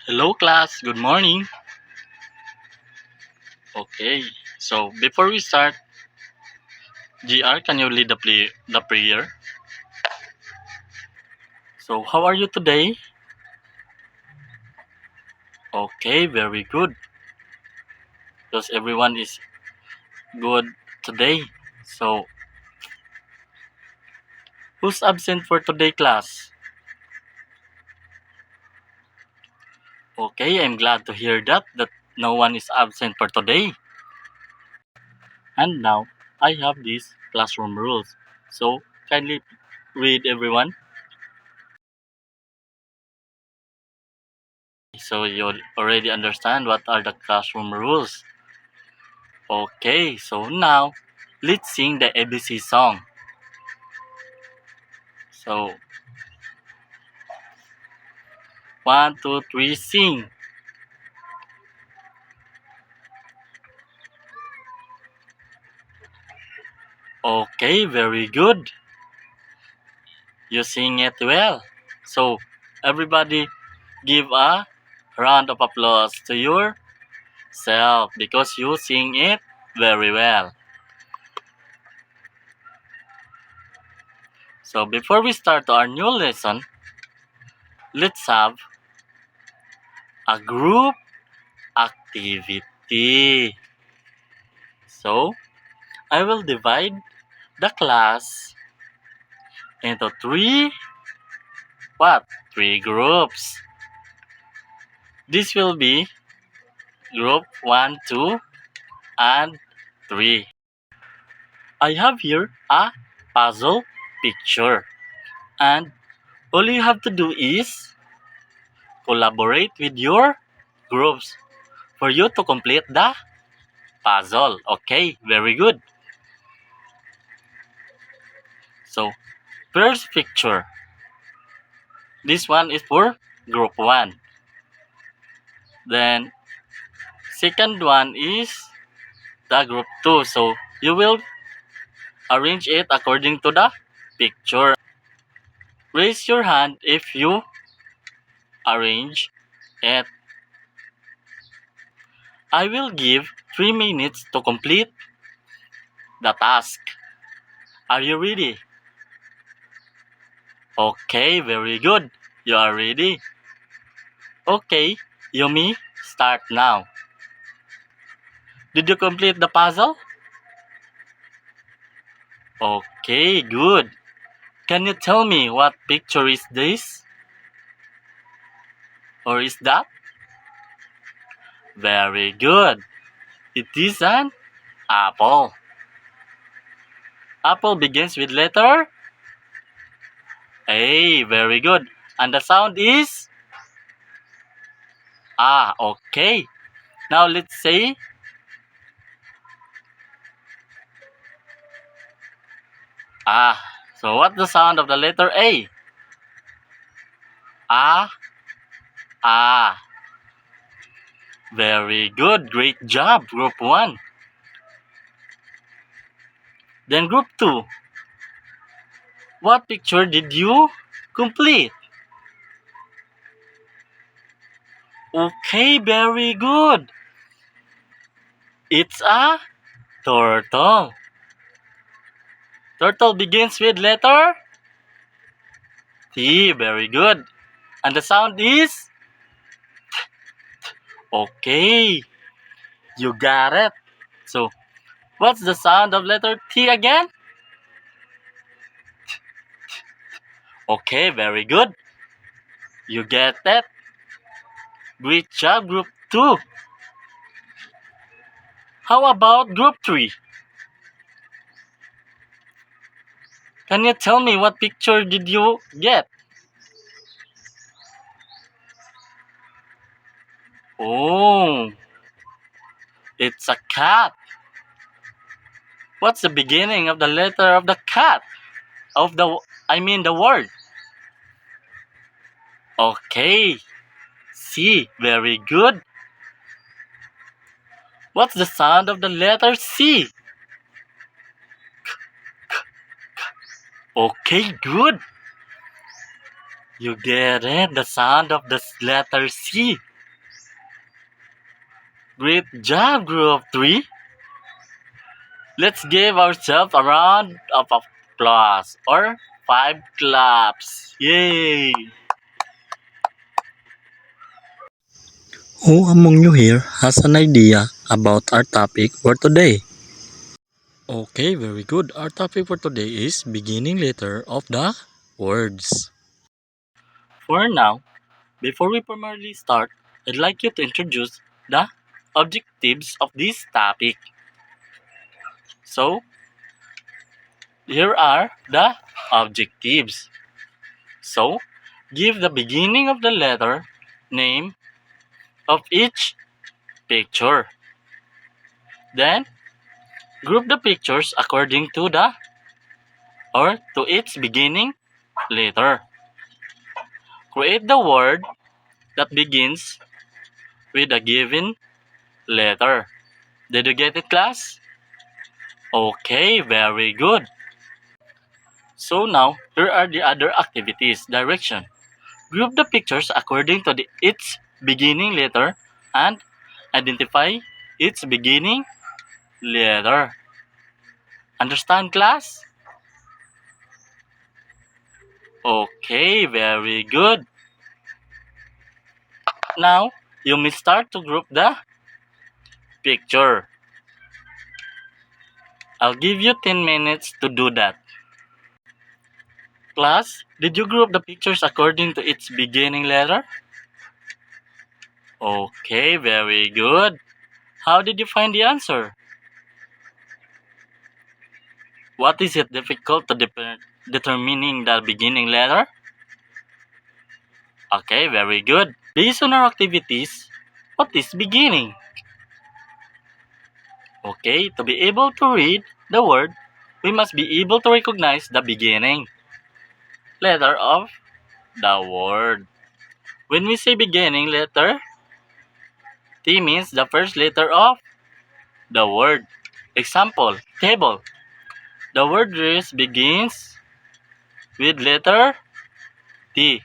Hello class, good morning. Okay, so before we start, GR, can you lead the prayer? So how are you today? Okay, very good. Because everyone is good today. So who's absent for today class? Okay, I'm glad to hear that no one is absent for today. And now I have these classroom rules. So kindly read everyone. So you already understand what are the classroom rules. Okay, so now let's sing the ABC song. So, 1, 2, 3, sing. Okay, very good. You sing it well. So, everybody give a round of applause to yourself because you sing it very well. So, before we start our new lesson, let's have a group activity. So, I will divide the class into three groups. This will be group 1, 2, and 3. I have here a puzzle picture, and all you have to do is collaborate with your groups for you to complete the puzzle. Okay, very good. So, first picture. This one is for group 1. Then, second one is the group 2. So, you will arrange it according to the picture. Raise your hand if you arrange it. I will give 3 minutes to complete the task. Are you ready? Okay, very good. You are ready? Okay, Yumi, start now. Did you complete the puzzle? Okay, good. Can you tell me what picture is this? Or is that? Very good. It is an apple. Apple begins with letter A. Very good. And the sound is A. Okay. Now let's say A. So what's the sound of the letter A? A. A. Very good. Great job, Group 1. Then Group 2. What picture did you complete? Okay, very good. It's a turtle. Turtle begins with letter T. Very good. And the sound is? Okay. You got it. So, what's the sound of letter T again? Okay, very good. You get that? Great job, Group 2. How about Group 3? Can you tell me what picture did you get? Oh, it's a cat. What's the beginning of the letter of the cat? The word. Okay. C. Very good. What's the sound of the letter C? Okay, good. You get it. The sound of the letter C. Great job, Group 3. Let's give ourselves a round of applause or 5 claps. Yay! Who among you here has an idea about our topic for today? Okay, very good. Our topic for today is beginning letter of the words. For now, before we formally start, I'd like you to introduce the objectives of this topic. So, here are the objectives. So, give the beginning of the letter name of each picture. Then, group the pictures according to the or to its beginning letter. Create the word that begins with a given letter. Did you get it, class? Okay, very good. So now, here are the other activities. Direction. Group the pictures according to its beginning letter and identify its beginning letter. Understand, class? Okay, very good. Now, you may start to group the picture. I'll give you 10 minutes to do that. Class, did you group the pictures according to its beginning letter? Okay, very good. How did you find the answer? What is it difficult to determining the beginning letter? Okay, very good. Based on our activities, what is beginning? Okay, to be able to read the word, we must be able to recognize the beginning letter of the word. When we say beginning letter, T means the first letter of the word. Example, table. The word dress begins with letter T.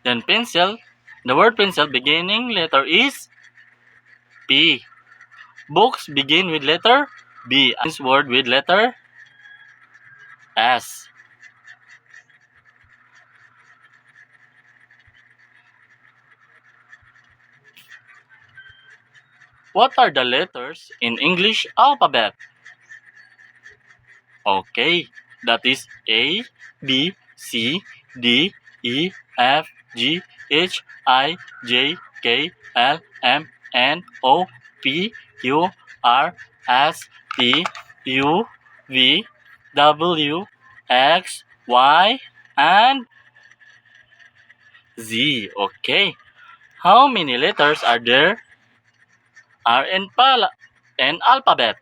Then pencil. The word pencil beginning letter is P. Books begin with letter B. This word with letter S. What are the letters in English alphabet? Okay, that is A, B, C, D, E, F, G, H, I, J, K, L, M, N, O, P, Q, R, S, T, U, V, W, X, Y, and Z. Okay, how many letters are there in alphabet?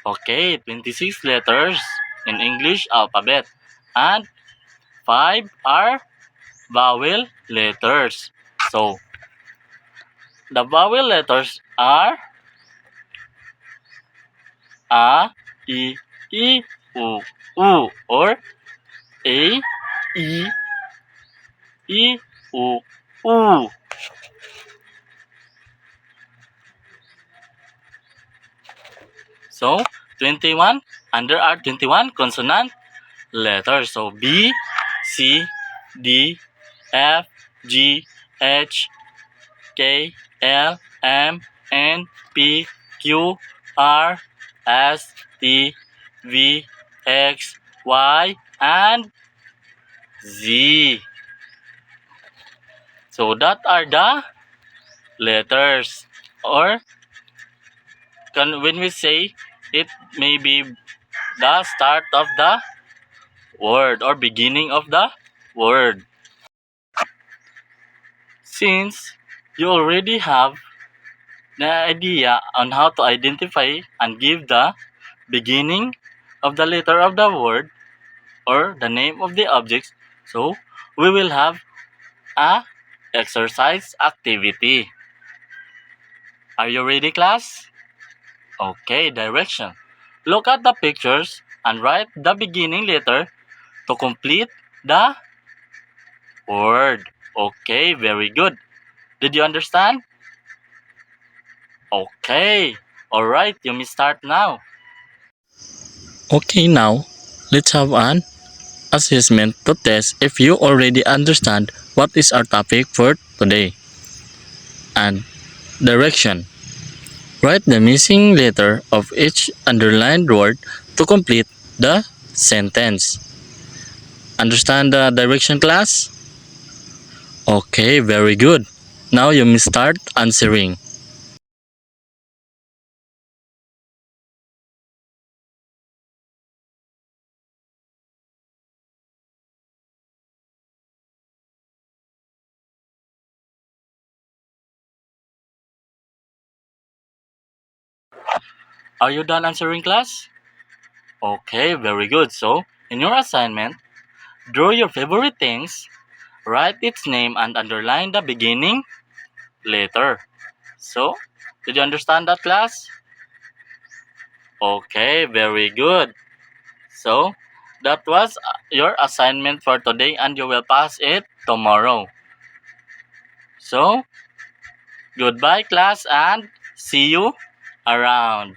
Okay, 26 letters in English alphabet and 5 are vowel letters. So, the vowel letters are A, I, U, or A, I, U. So, 21, and there are 21 consonant letters. So, B, C, D, F, G, H, K, L, M, N, P, Q, R, S, T, V, X, Y, and Z. So that are the letters. Or when we say it may be the start of the word or beginning of the word. Since you already have the idea on how to identify and give the beginning of the letter of the word or the name of the objects, so we will have a exercise activity. Are you ready, class? Okay, direction. Look at the pictures and write the beginning letter to complete the word. Okay, very good. Did you understand? Okay. Alright, you may start now. Okay, now let's have an assessment to test if you already understand what is our topic for today. And direction. Write the missing letter of each underlined word to complete the sentence. Understand the direction, class? Okay, very good. Now you may start answering. Are you done answering, class? Okay, very good. So, in your assignment, draw your favorite things, write its name, and underline the beginning letter. So, did you understand that, class? Okay, very good. So, that was your assignment for today, and you will pass it tomorrow. So, goodbye, class, and see you around.